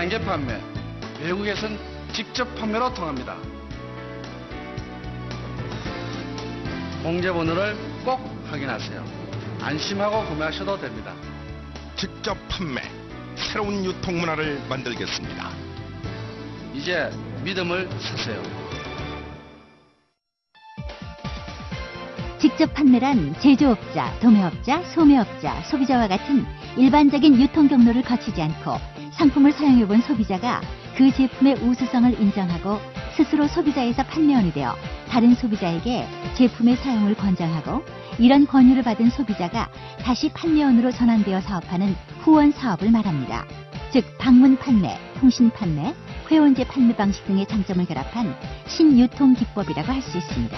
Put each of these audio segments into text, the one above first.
다단계 판매, 외국에선 직접 판매로 통합니다. 공제번호를 꼭 확인하세요. 안심하고 구매하셔도 됩니다. 직접 판매, 새로운 유통문화를 만들겠습니다. 이제 믿음을 사세요. 직접 판매란 제조업자, 도매업자, 소매업자, 소비자와 같은 일반적인 유통 경로를 거치지 않고 상품을 사용해본 소비자가 그 제품의 우수성을 인정하고 스스로 소비자에서 판매원이 되어 다른 소비자에게 제품의 사용을 권장하고 이런 권유를 받은 소비자가 다시 판매원으로 전환되어 사업하는 후원 사업을 말합니다. 즉 방문 판매, 통신 판매, 회원제 판매 방식 등의 장점을 결합한 신유통 기법이라고 할 수 있습니다.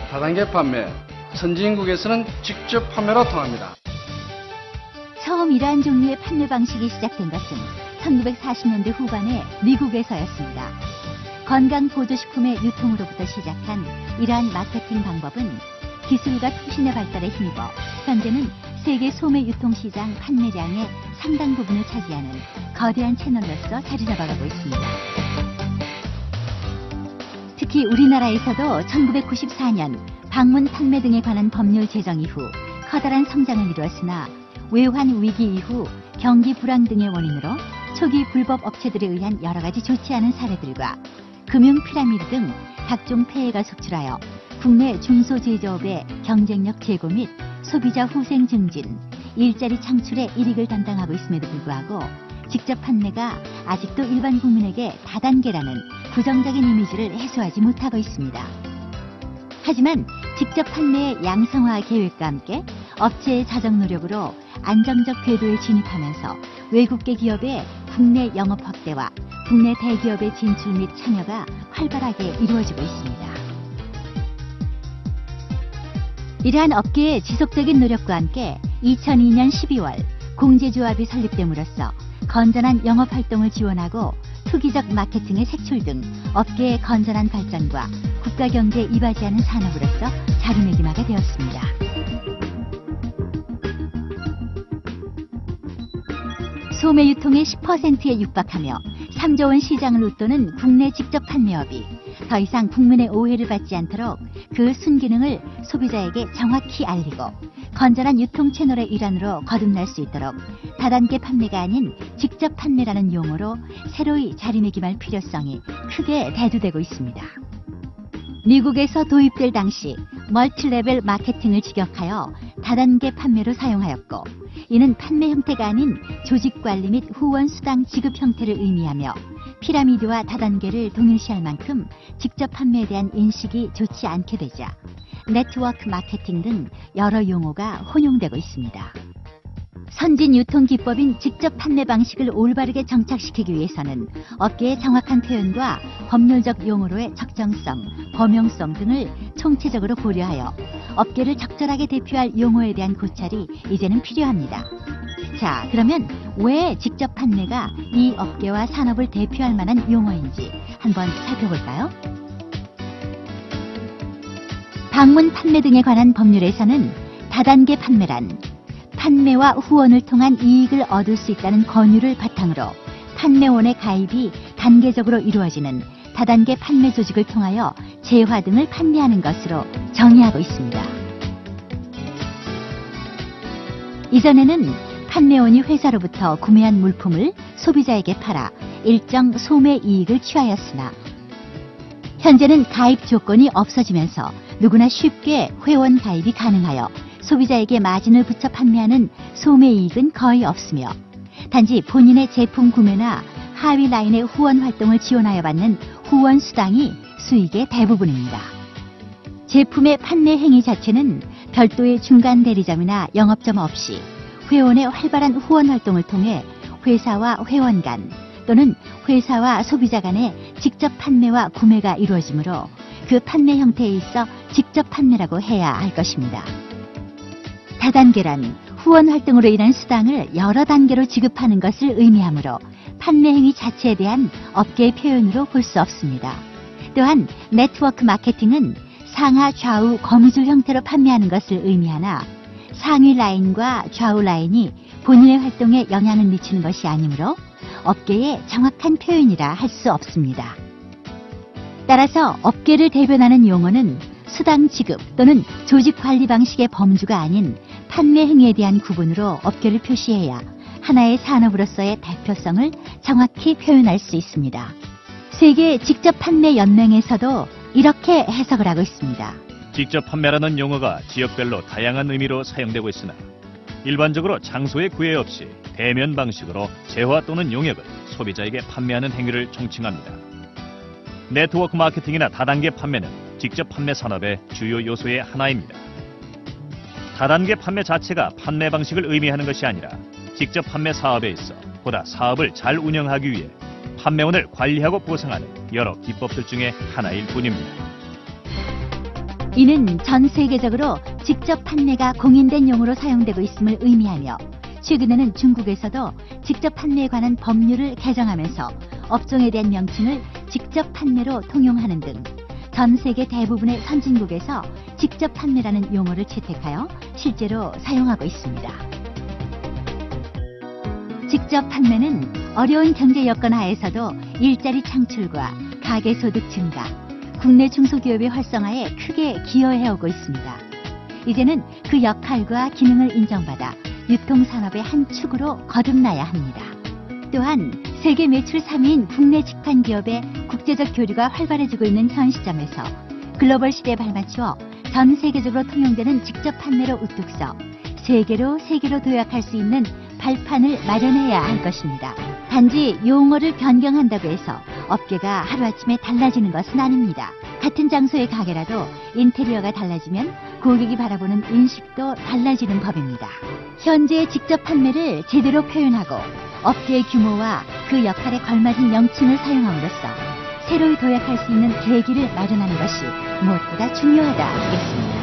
다단계 판매, 선진국에서는 직접 판매로 통합니다. 처음 이러한 종류의 판매 방식이 시작된 것은 1940년대 후반에 미국에서였습니다. 건강보조식품의 유통으로부터 시작한 이러한 마케팅 방법은 기술과 통신의 발달에 힘입어 현재는 세계 소매 유통시장 판매량의 상당 부분을 차지하는 거대한 채널로서 자리 잡아가고 있습니다. 특히 우리나라에서도 1994년 방문 판매 등에 관한 법률 제정 이후 커다란 성장을 이루었으나 외환 위기 이후 경기 불황 등의 원인으로 초기 불법 업체들에 의한 여러 가지 좋지 않은 사례들과 금융 피라미드 등 각종 폐해가 속출하여 국내 중소제조업의 경쟁력 제고 및 소비자 후생 증진, 일자리 창출에 이익을 담당하고 있음에도 불구하고 직접 판매가 아직도 일반 국민에게 다단계라는 부정적인 이미지를 해소하지 못하고 있습니다. 하지만 직접 판매의 양성화 계획과 함께 업체의 자정 노력으로 안정적 궤도에 진입하면서 외국계 기업의 국내 영업 확대와 국내 대기업의 진출 및 참여가 활발하게 이루어지고 있습니다. 이러한 업계의 지속적인 노력과 함께 2002년 12월 공제조합이 설립됨으로써 건전한 영업활동을 지원하고 투기적 마케팅의 색출 등 업계의 건전한 발전과 국가경제에 이바지하는 산업으로서 자리매김하게 되었습니다. 소매 유통의 10%에 육박하며 3조 원 시장을 웃도는 국내 직접 판매업이 더 이상 국민의 오해를 받지 않도록 그 순기능을 소비자에게 정확히 알리고 건전한 유통 채널의 일환으로 거듭날 수 있도록 다단계 판매가 아닌 직접 판매라는 용어로 새로이 자리매김할 필요성이 크게 대두되고 있습니다. 미국에서 도입될 당시 멀티레벨 마케팅을 직역하여 다단계 판매로 사용하였고 이는 판매 형태가 아닌 조직관리 및 후원 수당 지급 형태를 의미하며 피라미드와 다단계를 동일시할 만큼 직접 판매에 대한 인식이 좋지 않게 되자 네트워크 마케팅 등 여러 용어가 혼용되고 있습니다. 선진 유통 기법인 직접 판매 방식을 올바르게 정착시키기 위해서는 업계의 정확한 표현과 법률적 용어로의 적정성, 범용성 등을 총체적으로 고려하여 업계를 적절하게 대표할 용어에 대한 고찰이 이제는 필요합니다. 자, 그러면 왜 직접 판매가 이 업계와 산업을 대표할 만한 용어인지 한번 살펴볼까요? 방문 판매 등에 관한 법률에서는 다단계 판매란 판매와 후원을 통한 이익을 얻을 수 있다는 권유를 바탕으로 판매원의 가입이 단계적으로 이루어지는 다단계 판매 조직을 통하여 재화 등을 판매하는 것으로 정의하고 있습니다. 이전에는 판매원이 회사로부터 구매한 물품을 소비자에게 팔아 일정 소매 이익을 취하였으나 현재는 가입 조건이 없어지면서 누구나 쉽게 회원 가입이 가능하여 소비자에게 마진을 붙여 판매하는 소매 이익은 거의 없으며 단지 본인의 제품 구매나 하위 라인의 후원 활동을 지원하여 받는 후원 수당이 수익의 대부분입니다. 제품의 판매 행위 자체는 별도의 중간 대리점이나 영업점 없이 회원의 활발한 후원 활동을 통해 회사와 회원 간 또는 회사와 소비자 간의 직접 판매와 구매가 이루어지므로 그 판매 형태에 있어 직접 판매라고 해야 할 것입니다. 다단계란 후원 활동으로 인한 수당을 여러 단계로 지급하는 것을 의미하므로 판매 행위 자체에 대한 업계의 표현으로 볼 수 없습니다. 또한 네트워크 마케팅은 상하 좌우 거미줄 형태로 판매하는 것을 의미하나 상위 라인과 좌우 라인이 본인의 활동에 영향을 미치는 것이 아니므로 업계의 정확한 표현이라 할 수 없습니다. 따라서 업계를 대변하는 용어는 수당 지급 또는 조직 관리 방식의 범주가 아닌 판매 행위에 대한 구분으로 업계를 표시해야 하나의 산업으로서의 대표성을 정확히 표현할 수 있습니다. 세계 직접 판매 연맹에서도 이렇게 해석을 하고 있습니다. 직접 판매라는 용어가 지역별로 다양한 의미로 사용되고 있으나 일반적으로 장소의 구애 없이 대면 방식으로 재화 또는 용역을 소비자에게 판매하는 행위를 총칭합니다. 네트워크 마케팅이나 다단계 판매는 직접 판매 산업의 주요 요소의 하나입니다. 다단계 판매 자체가 판매 방식을 의미하는 것이 아니라 직접 판매 사업에 있어 보다 사업을 잘 운영하기 위해 판매원을 관리하고 보상하는 여러 기법들 중에 하나일 뿐입니다. 이는 전 세계적으로 직접 판매가 공인된 용어로 사용되고 있음을 의미하며 최근에는 중국에서도 직접 판매에 관한 법률을 개정하면서 업종에 대한 명칭을 직접 판매로 통용하는 등 전 세계 대부분의 선진국에서 직접 판매라는 용어를 채택하여 실제로 사용하고 있습니다. 직접 판매는 어려운 경제 여건 하에서도 일자리 창출과 가계소득 증가, 국내 중소기업의 활성화에 크게 기여해오고 있습니다. 이제는 그 역할과 기능을 인정받아 유통산업의 한 축으로 거듭나야 합니다. 또한 세계 매출 3위인 국내 직판 기업의 국제적 교류가 활발해지고 있는 현 시점에서 글로벌 시대에 발맞추어 전 세계적으로 통용되는 직접 판매로 우뚝 서 세계로 도약할 수 있는 발판을 마련해야 할 것입니다. 단지 용어를 변경한다고 해서 업계가 하루아침에 달라지는 것은 아닙니다. 같은 장소의 가게라도 인테리어가 달라지면 고객이 바라보는 인식도 달라지는 법입니다. 현재 직접 판매를 제대로 표현하고 업계의 규모와 그 역할에 걸맞은 명칭을 사용함으로써 새로 도약할 수 있는 계기를 마련하는 것이 무엇보다 중요하다 하겠습니다.